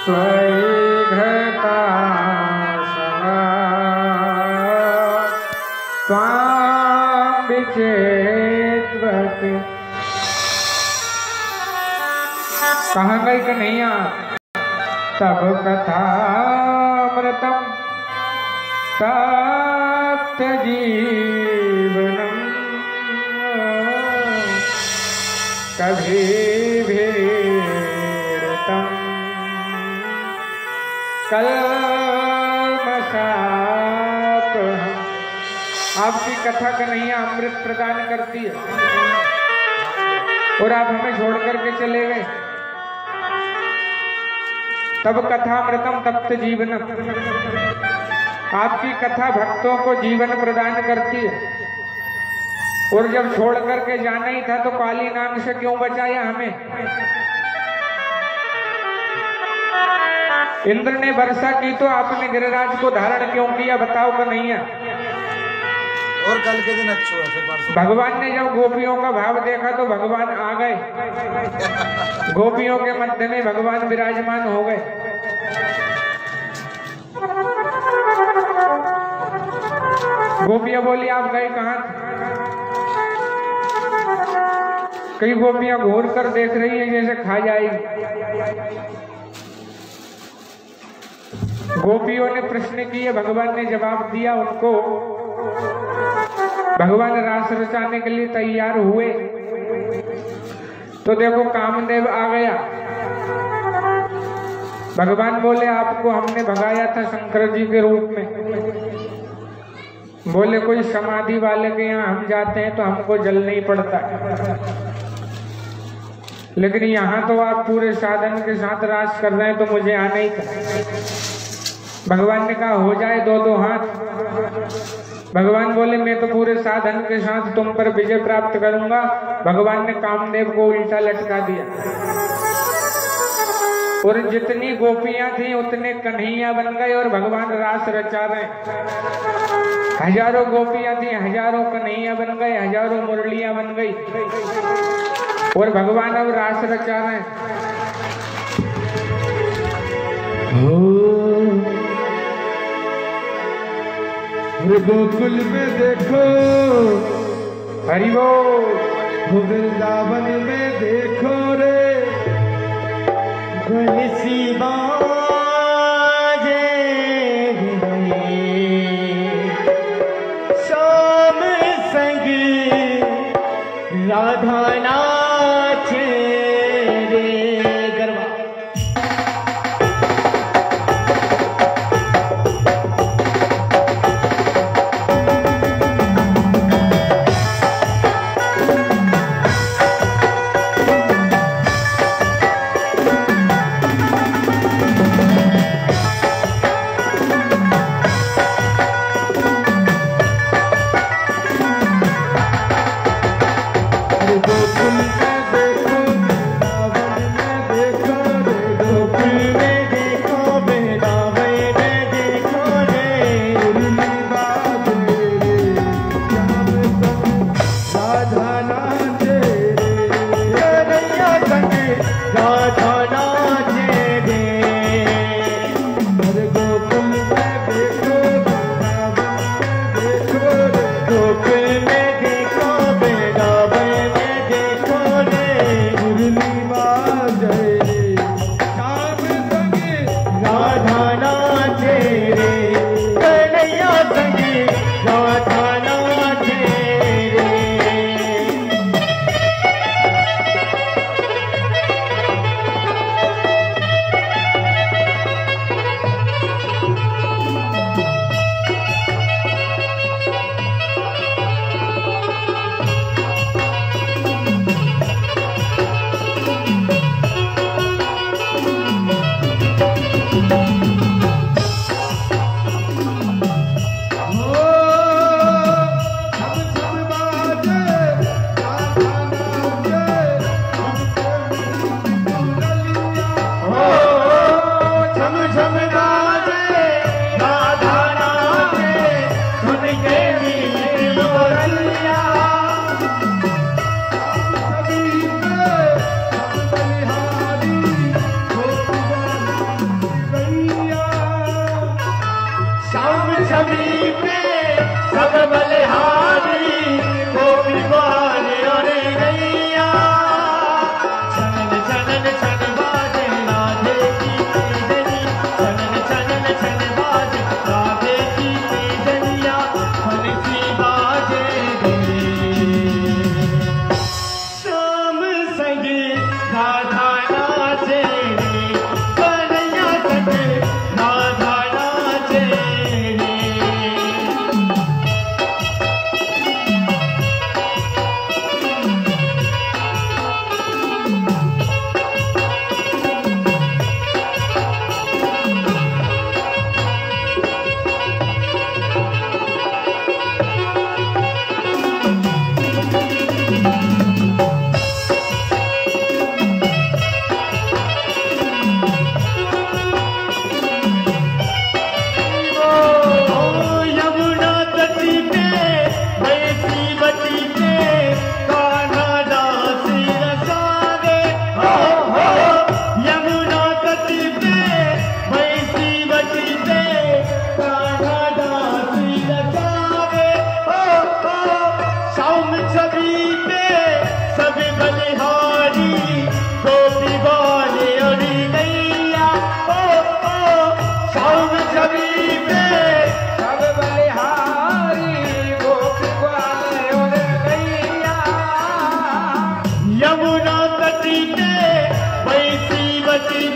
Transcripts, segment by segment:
त्वयि घृता त्वां विचेत्वति। कहाँ गई कन्हैया? तब कथामृतम तप्त जीवनम कभी भीड़तम कल्मषापहम्। आपकी कथा कन्हैया अमृत प्रदान करती है और आप हमें छोड़ करके चले गए। तब कथामृतम तप्त जीवनम, आपकी कथा भक्तों को जीवन प्रदान करती है और जब छोड़ करके जाना ही था तो काली नाग से क्यों बचाया हमें? इंद्र ने वर्षा की तो आपने गिरिराज को धारण क्यों किया? बताओ कन्हैया। और कल के दिन अच्छो है। भगवान ने जब गोपियों का भाव देखा तो भगवान आ गए, गोपियों के मध्य में भगवान विराजमान हो गए। गोपियां बोली आप गए कहाँ? कई गोपियां घूर कर देख रही है जैसे खा जाएगी। गोपियों ने प्रश्न किए, भगवान ने जवाब दिया उनको। भगवान रास रचाने के लिए तैयार हुए तो देखो कामदेव आ गया। भगवान बोले आपको हमने भगाया था शंकर जी के रूप में। बोले कोई समाधि वाले के यहाँ हम जाते हैं तो हमको जल नहीं पड़ता, लेकिन यहाँ तो आप पूरे साधन के साथ रास कर रहे हैं तो मुझे आना ही था। भगवान ने कहा हो जाए दो दो हाथ। भगवान बोले मैं तो पूरे साधन के साथ तुम पर विजय प्राप्त करूंगा। भगवान ने कामदेव को उल्टा लटका दिया और जितनी गोपियां थी उतने कन्हैया बन गए और भगवान रास रचा रहे। हजारों गोपियां थी, हजारों कन्हैया बन गए, हजारों मुरलियां बन गई और भगवान अब रास रचा रहे। गोकुल में देखो हरि बोल, वृंदावन में देखो रे बंसी बाजे श्याम संग राधा नाचे रे गरबा।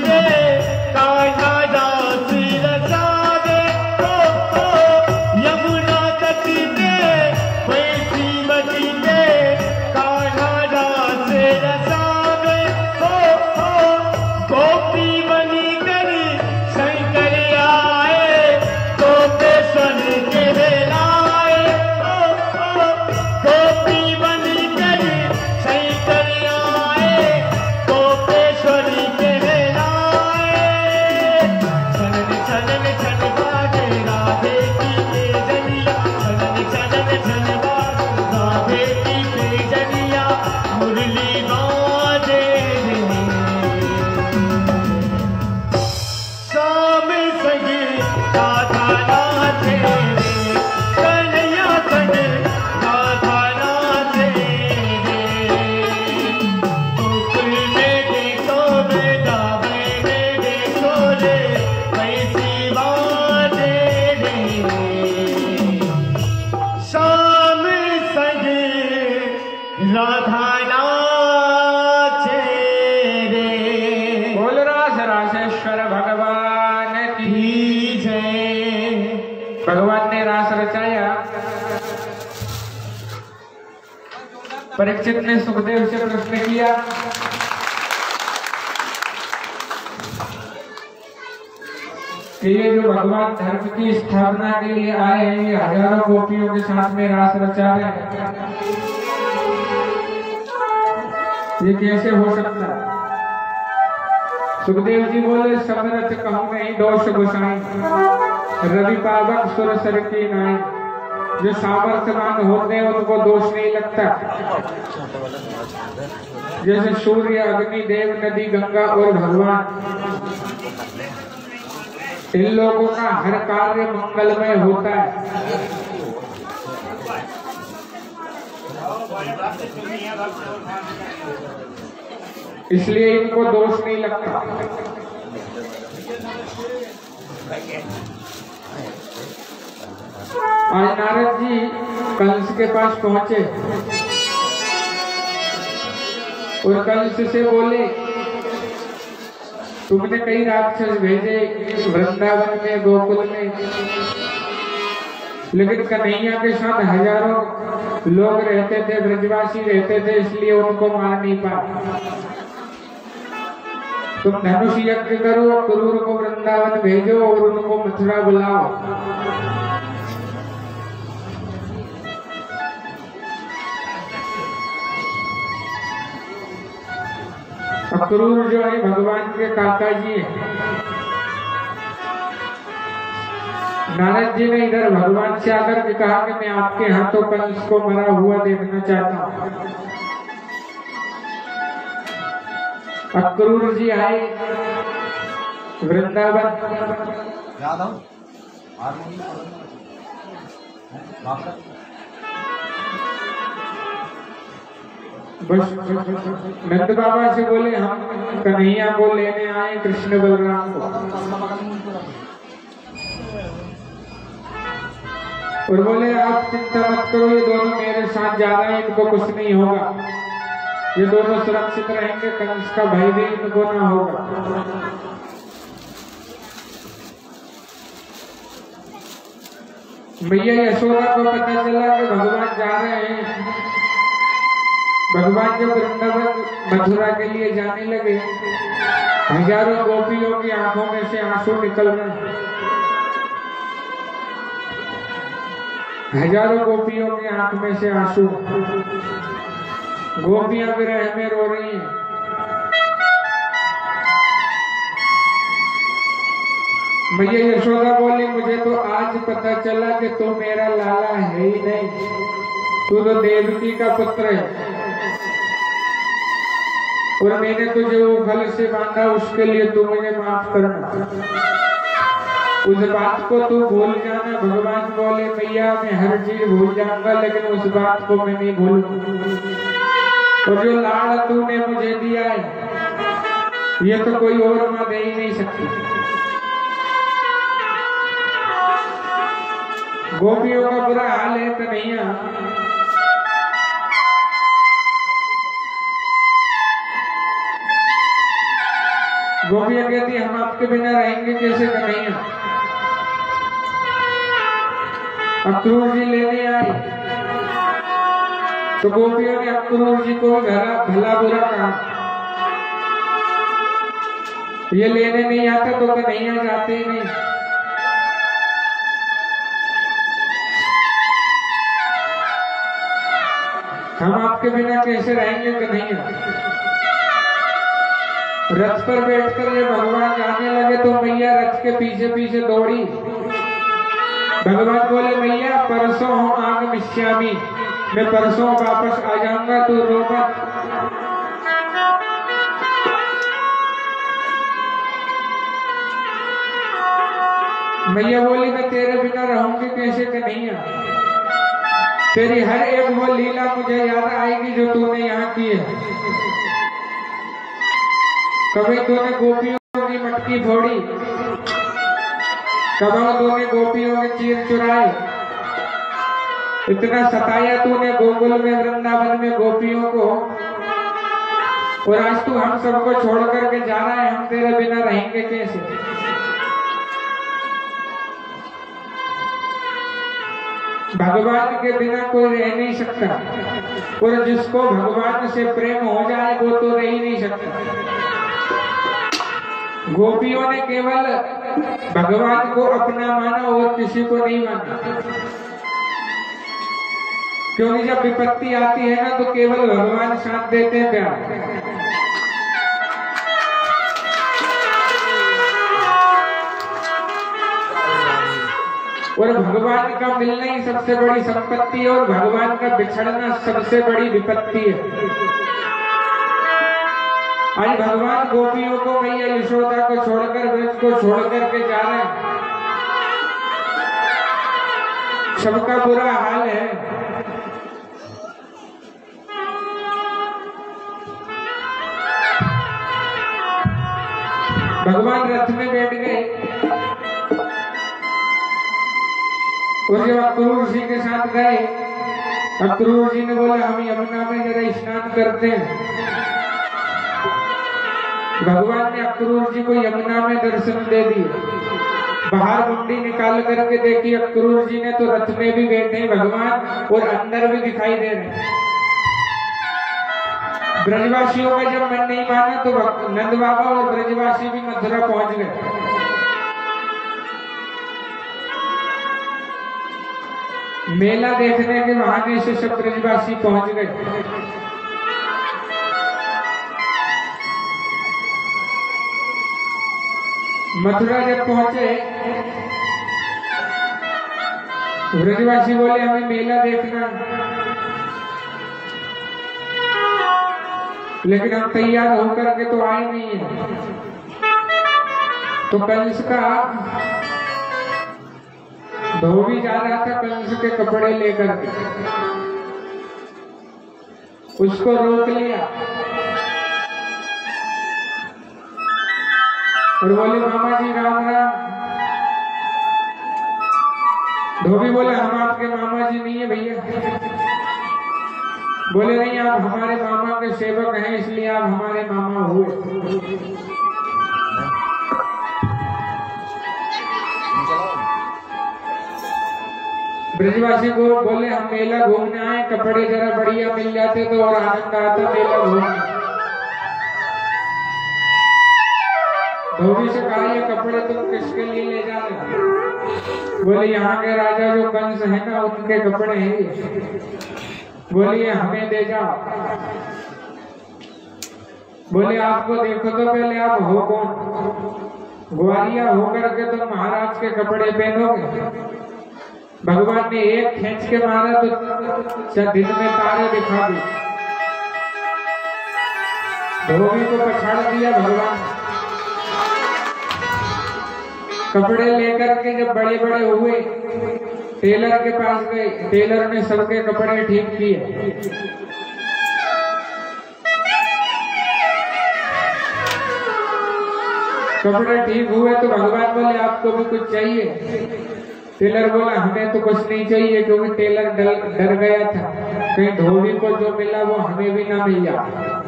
पे कान्हा रास रचावे, ओ यमुना तट पे वैसी मती पे कान्हा रास रचावे, ओ गोपी बनी कर शंकर आए, गोपेश्वर के लाए, ओ गोपी बनी कर शंकर आए, गोपेश्वर के लाए। चलन चलन चल बाजे राधे की बेजनिया, चलन चलन चल बाजे राधे की बेजनिया, मुरली बाजे रे। शाम संगे राधा नाचे रे, कन्हैया संगे राधा नाचे रे। गोकुल में देखो वृंदावन में देखो रे, वैसी बाजे रे। शाम संगे राधा नाचे रे। बोल रास रासेश्वर भगवान की। जय। भगवान ने रास रचाया। परीक्षित ने सुखदेव से प्रश्न किया कि ये जो भगवान धर्म की स्थापना के लिए आए हैं, ये हजारों गोपियों के साथ में रास रचा रहे हैं, ये कैसे हो सकता है? सुखदेव जी बोले, समरथ कहूँ नहीं दोष गुसाई, रवि पावक सुर सर की नाई। जो सामर्थ्यवान होते हैं उनको दोष नहीं लगता। जैसे सूर्य, अग्नि, देव, नदी, गंगा और भगवान, इन लोगों का हर कार्य मंगलमय होता है। इसलिए इनको दोष नहीं लगता। आज नारद जी कंस के पास पहुंचे और कंस से बोले, तुमने कई राक्षस भेजे वृंदावन में, गोकुल में, लेकिन कन्हैया के साथ हजारों लोग रहते थे, ब्रजवासी रहते थे, इसलिए उनको मार नहीं पाए। तुम धनुष यज्ञ करो, क्रूर को वृंदावन भेजो और उनको मथुरा बुलाओ। क्रूर जो है भगवान के काका जी है। नारद जी ने इधर भगवान से आकर के कहा कि मैं आपके हाथों कंस को मरा हुआ देखना चाहता हूँ। अक्रूर जी आए वृंदावन। याद हूँ बस नंद बाबा से बोले, हम कन्हैया को लेने आए, कृष्ण बलराम को। और बोले, आप चिंता मत करो, ये दोनों मेरे साथ जा रहे हैं, इनको कुछ नहीं होगा, ये दोनों सुरक्षित रहेंगे, कंस का भय भी इनको ना होगा। मैया यशोदा को पता चला कि भगवान जा रहे हैं। भगवान जब वृंदावन मथुरा के लिए जाने लगे, हजारों गोपियों की आंखों में से आंसू निकल रहे हैं। हजारों गोपियों की आंख में से आंसू। गोपियां विरह में रो रही हैं। मैया यशोदा बोली, मुझे तो आज पता चला कि तू मेरा लाला है ही नहीं, तू तो देवकी का पुत्र है, और मैंने तुझे वो फल से बांधा, उसके लिए तू मुझे माफ करना। उस बात को तू भूल जाना। भगवान बोले, मैया मैं हर चीज भूल जाऊंगा, लेकिन उस बात को मैं नहीं भूलूंगा। और जो लाड़ तूने मुझे दिया है, ये तो कोई और मां दे ही नहीं सकती। गोपियों का बुरा हाल है कन्हैया। गोपियां कहती हम आपके बिना रहेंगे कैसे कन्हैया। अक्रूर जी लेने आए तो गोपियों ने अक्रूर जी को भला बुरा कहा, ये लेने नहीं आता तो कन्हैया जाते ही नहीं। हम आपके बिना कैसे रहेंगे कन्हैया। रथ पर बैठकर ये भगवान जाने लगे तो मैया रथ के पीछे पीछे दौड़ी। भगवान बोले मैया परसों हम आगमिष्यामि, मैं परसों वापस आ जाऊंगा, तू रो मत। मैया बोली मैं तेरे बिना रहूंगी कैसे कन्हैया। तेरी हर एक वो लीला मुझे याद आएगी जो तूने यहाँ की है। कभी तूने गोपियों की मटकी फोड़ी, कभी तूने गोपियों के चीर चुराए, इतना सताया तूने गोकुल में वृंदावन में गोपियों को, और आज तू हम सबको छोड़ करके जा रहा है, हम तेरे बिना रहेंगे कैसे। भगवान के बिना कोई रह नहीं सकता, और जिसको भगवान से प्रेम हो जाए वो तो रह ही नहीं सकता। गोपियों ने केवल भगवान को अपना माना और किसी को नहीं माना, क्योंकि जब विपत्ति आती है ना तो केवल भगवान साथ देते हैं प्यार। और भगवान का मिलना ही सबसे बड़ी संपत्ति है, और भगवान का बिछड़ना सबसे बड़ी विपत्ति है। आज भगवान गोपियों को मैया यशोदा को छोड़कर ब्रज को छोड़ करके जा रहे हैं, सबका बुरा हाल है। भगवान रथ में बैठ गए और जब अक्रूर जी के साथ गए, अक्रूर जी ने बोला हम यमुना में जरा स्नान करते हैं। भगवान ने अक्रूर जी को यमुना में दर्शन दे दिए। बाहर मुंडी निकाल करके देखी अक्रूर जी ने तो रथ में भी बैठे हैं भगवान और अंदर भी दिखाई दे रहे हैं। ब्रजवासियों का जब मन नहीं माना तो नंद बाबा और ब्रजवासी भी मथुरा पहुंच गए। मेला देखने के बहाने से सब ब्रजवासी पहुंच गए। मथुरा जब पहुंचे, ब्रजवासी बोले हमें मेला देखना, लेकिन हम तैयार होकर के तो आए नहीं है। तो कंस का धोबी जा रहा था कंस के कपड़े लेकर के, उसको रोक लिया और बोले मामा जी राम राम। धोबी बोले हम आपके मामा जी नहीं है भैया। बोले नहीं आप हमारे मामा के सेवक हैं इसलिए आप हमारे मामा हुए। ब्रजवासी को बोले हम मेला घूमने आए, कपड़े जरा बढ़िया मिल जाते तो और आनंद आता मेला घूमने। धोबी से कहा ये कपड़े तुम किसके लिए ले जा रहे हो? बोले यहाँ के राजा जो कंस है ना उनके कपड़े हैं। बोलिए हमें दे जाओ। बोले आपको देखो तो पहले आप हो कौन? ग्वालिया होकर के तुम महाराज के कपड़े पहनोगे? भगवान ने एक खींच के मारा तो दिन में तारे दिखा दी। धोबी को पछाड़ दिया भगवान। कपड़े लेकर के जब बड़े बड़े हुए टेलर के पास गए, टेलर ने सबके कपड़े ठीक किए। कपड़े ठीक हुए तो भगवान बोले आपको भी कुछ चाहिए? टेलर बोला हमें तो कुछ नहीं चाहिए, क्योंकि टेलर डर गया था कहीं धोबी को जो मिला वो हमें भी ना मिल जाए।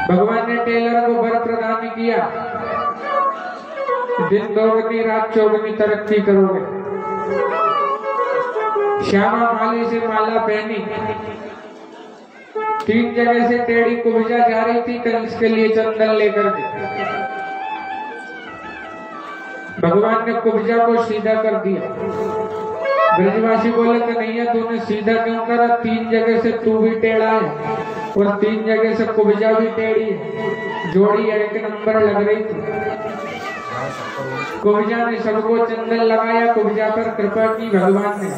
भगवान ने टेलर को वर प्रदान किया, दिन दोगुनी रात चौगुनी तरक्की करोगे। श्यामा माली से माला पहनी, 3 जगह से टेढ़ी कुब्जा जा रही थी कंस के लिए चंदन लेकर के। भगवान ने कुब्जा को सीधा कर दिया। ब्रजवासी बोले कि नहीं है, तूने सीधा क्यों करा? 3 जगह से तू भी टेढ़ा है और 3 जगह से कुब्जा भी टेढ़ी है, जोड़ी 1 नंबर लग रही थी। कुब्जा ने सबको चंदन लगाया, कुब्जा पर कृपा की भगवान ने।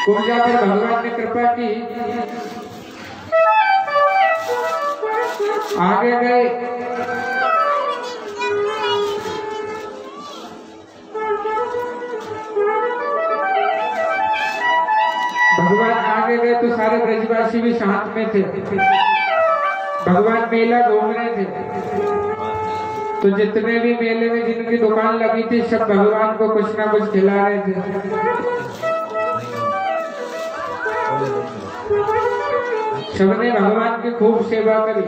कुब्जा पर भगवान ने कृपा की, आगे गए। भगवान आगे गए तो सारे ब्रजवासी भी साथ में थे। भगवान मेला घूम रहे थे, तो जितने भी मेले में जिनकी दुकान लगी थी सब भगवान को कुछ ना कुछ खिला रहे थे। सबने भगवान की खूब सेवा करी।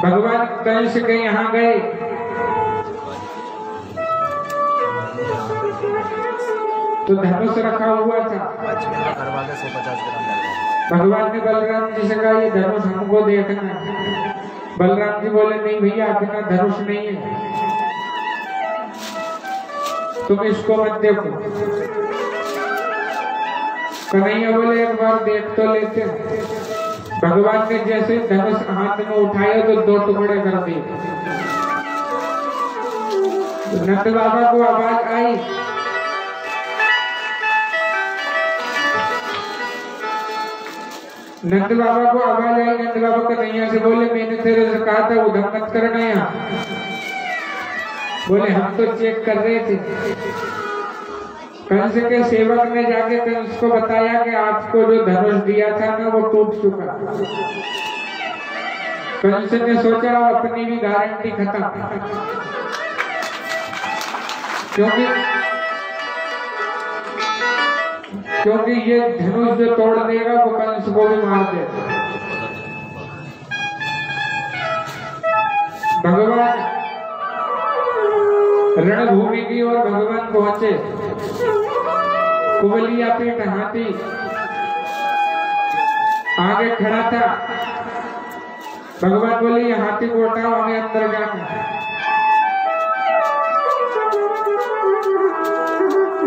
भगवान कंस के यहाँ गए, तो धनुष रखा हुआ था। भगवान ने बलराम जी से कहा, ये धनुष हमको देखना है। बलराम जी बोले, नहीं भैया, अपना धनुष नहीं है, तुम इसको मत देखो। कन्हैया बोले, एक बार देख तो लेते। भगवान ने जैसे धनुष हाथ में उठाया तो 2 टुकड़े कर दिए। नंद बाबा को आवाज आई, नंद बाबा को आवाज आई। नंद बाबा कन्हैया से बोले, मैंने तेरे से कहा था उधर मत करना यहाँ। बोले, हम तो चेक कर रहे थे। कंस के सेवक ने जाके कंस को बताया कि आपको जो धनुष दिया था ना, वो टूट चुका। कंस ने सोचा अपनी भी गारंटी खत्म, क्योंकि ये धनुष जो तोड़ देगा वो कंस को भी मार देगा। भगवान रणभूमि की ओर भगवान पहुंचे। कुबलिया पीठ हाथी आगे खड़ा था। भगवान बोले, ये हाथी को हटाओ, हमें अंदर जाना है।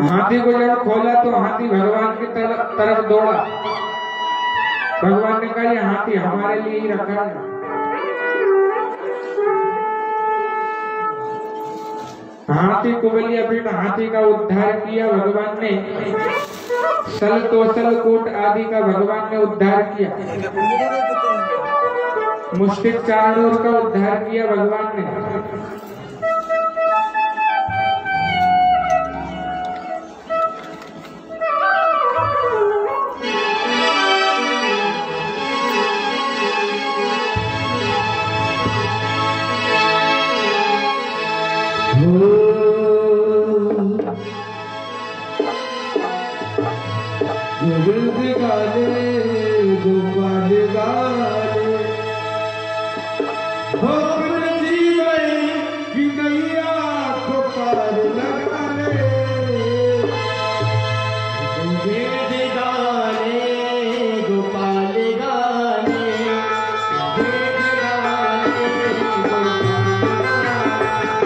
हाथी को जब खोला तो हाथी भगवान की तरफ दौड़ा। भगवान ने कहा, ये हाथी हमारे लिए ही रखा है। हाथी कुबलिया पीठ हाथी का उद्धार किया भगवान ने। सल तोसल कूट आदि का भगवान ने उद्धार किया। मुष्टिक चाणूर का उद्धार किया भगवान ने। गोविंद गाले गोपाल गाले, अपने जीवन की नैया को पार लगाने। गोविंद गाले गोपाल गाले, गोविंद गाले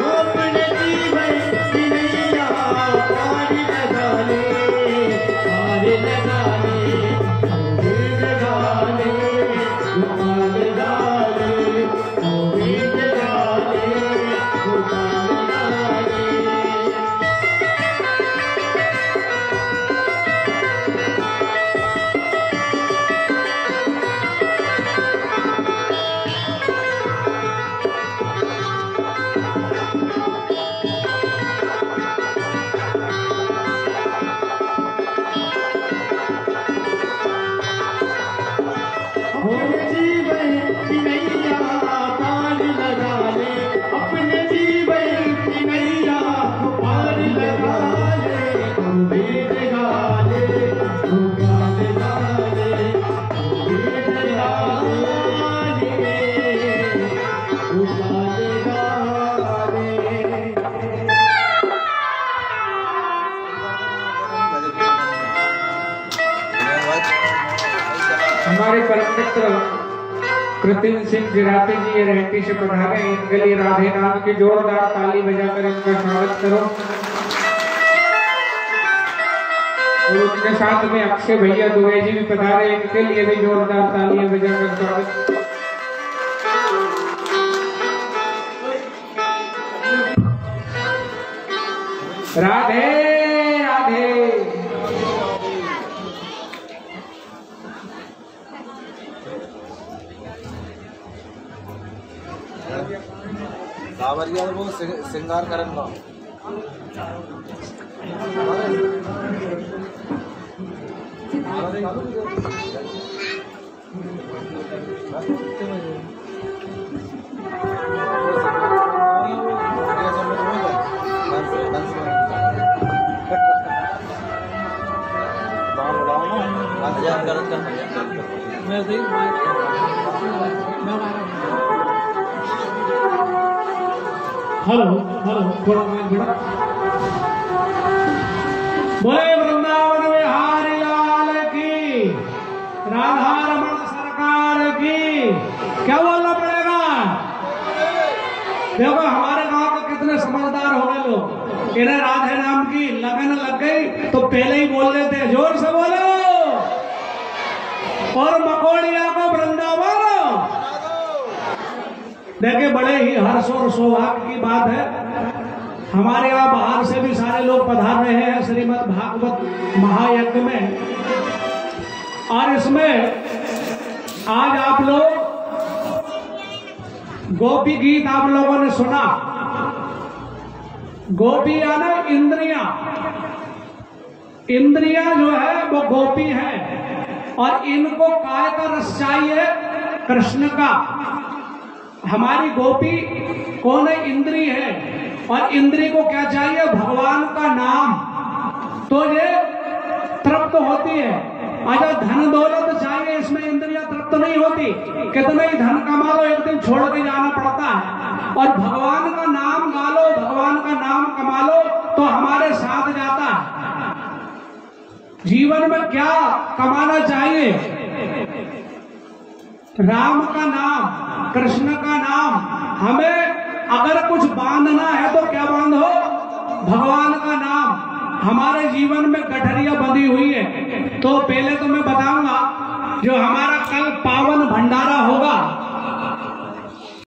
अपने जीवन की नैया पार लगाने, पार लगाने। हमारे परम मित्र कृतिन सिंह जिराते जी ये रहती से पधारे, इनके लिए राधे नाम की जोरदार ताली बजाकर इनका स्वागत करो। और उनके साथ में अक्षय भैया दुबे जी भी पधारे, इनके लिए भी जोरदार तालियां बजाकर स्वागत। राधे राधे। सावरिया वो श्रृंगार करन का हेलो हेलो थोड़ा मैं बड़ा बोले वृंदावन विहारी लाल की, राधा रमण सरकार की। क्या बोलना पड़ेगा? देखो हमारे गांव के कितने समझदार हो गए लोग, इन्हें राधे नाम की लगन लग गई तो पहले ही बोल देते हैं, जोर से बोलो। और मकोड़िया को वृंदावन। देखिए बड़े ही हर्ष और सौभाग्य की बात है, हमारे यहाँ बाहर से भी सारे लोग पधार रहे हैं श्रीमद् भागवत महायज्ञ में। और इसमें आज आप लोग गोपी गीत आप लोगों ने सुना। गोपी यानी इंद्रियां, इंद्रियां जो है वो गोपी है और इनको काय का रस चाहिए? कृष्ण का। हमारी गोपी कौन है? इंद्री है। और इंद्री को क्या चाहिए? भगवान का नाम। तो ये तृप्त होती है। अगर धन दौलत चाहिए, इसमें इंद्रियां तृप्त नहीं होती। कितना ही धन कमा लो एक दिन छोड़ के जाना पड़ता है। और भगवान का नाम गा लो, भगवान का नाम कमा लो तो हमारे साथ जाता है। जीवन में क्या कमाना चाहिए? राम का नाम, कृष्ण का नाम। हमें अगर कुछ बांधना है तो क्या बांधो? भगवान का नाम। हमारे जीवन में गठरिया बंधी हुई है। तो पहले तो मैं बताऊंगा, जो हमारा कल पावन भंडारा होगा